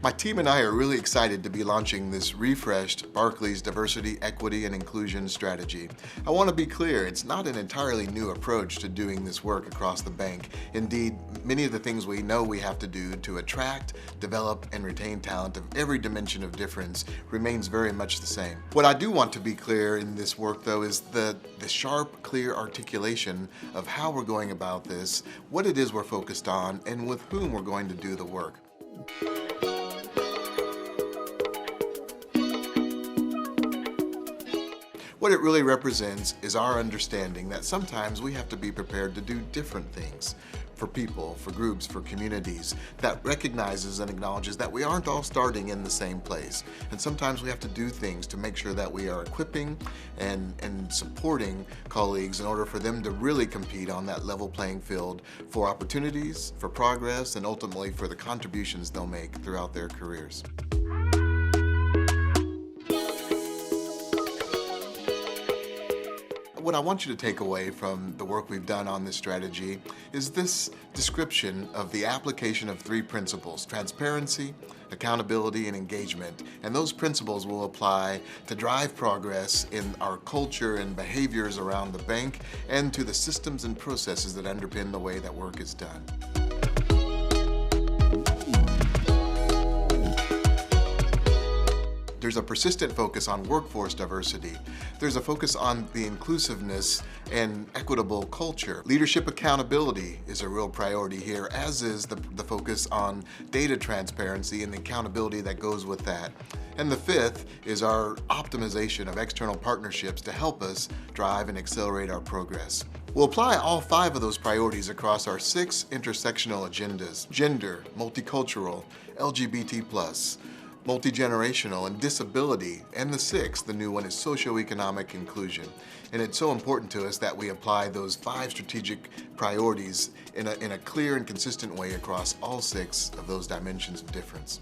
My team and I are really excited to be launching this refreshed Barclays Diversity, Equity, and Inclusion strategy. I want to be clear, it's not an entirely new approach to doing this work across the bank. Indeed, many of the things we know we have to do to attract, develop, and retain talent of every dimension of difference remains very much the same. What I do want to be clear in this work, though, is the sharp, clear articulation of how we're going about this, what it is we're focused on, and with whom we're going to do the work. What it really represents is our understanding that sometimes we have to be prepared to do different things for people, for groups, for communities, that recognizes and acknowledges that we aren't all starting in the same place. And sometimes we have to do things to make sure that we are equipping and supporting colleagues in order for them to really compete on that level playing field for opportunities, for progress, and ultimately for the contributions they'll make throughout their careers. What I want you to take away from the work we've done on this strategy is this description of the application of three principles: transparency, accountability, and engagement. And those principles will apply to drive progress in our culture and behaviors around the bank and to the systems and processes that underpin the way that work is done. There's a persistent focus on workforce diversity. There's a focus on the inclusiveness and equitable culture. Leadership accountability is a real priority here, as is the focus on data transparency and the accountability that goes with that. And the fifth is our optimization of external partnerships to help us drive and accelerate our progress. We'll apply all five of those priorities across our 6 intersectional agendas: gender, multicultural, LGBT+, multi-generational, and disability, and the 6th, the new one, is socioeconomic inclusion. And it's so important to us that we apply those 5 strategic priorities in a clear and consistent way across all 6 of those dimensions of difference.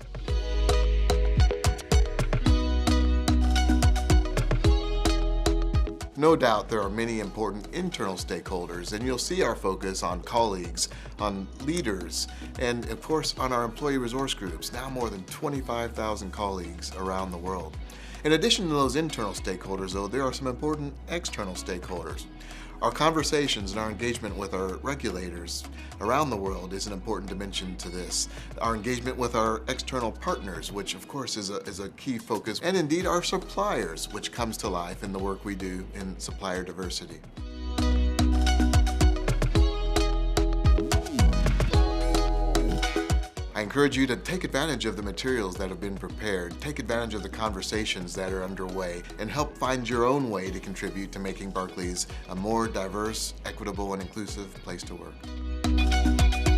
No doubt there are many important internal stakeholders, and you'll see our focus on colleagues, on leaders, and of course on our employee resource groups, now more than 25,000 colleagues around the world. In addition to those internal stakeholders, though, there are some important external stakeholders. Our conversations and our engagement with our regulators around the world is an important dimension to this. Our engagement with our external partners, which of course is a key focus, and indeed our suppliers, which comes to life in the work we do in supplier diversity. I encourage you to take advantage of the materials that have been prepared, take advantage of the conversations that are underway, and help find your own way to contribute to making Barclays a more diverse, equitable, and inclusive place to work.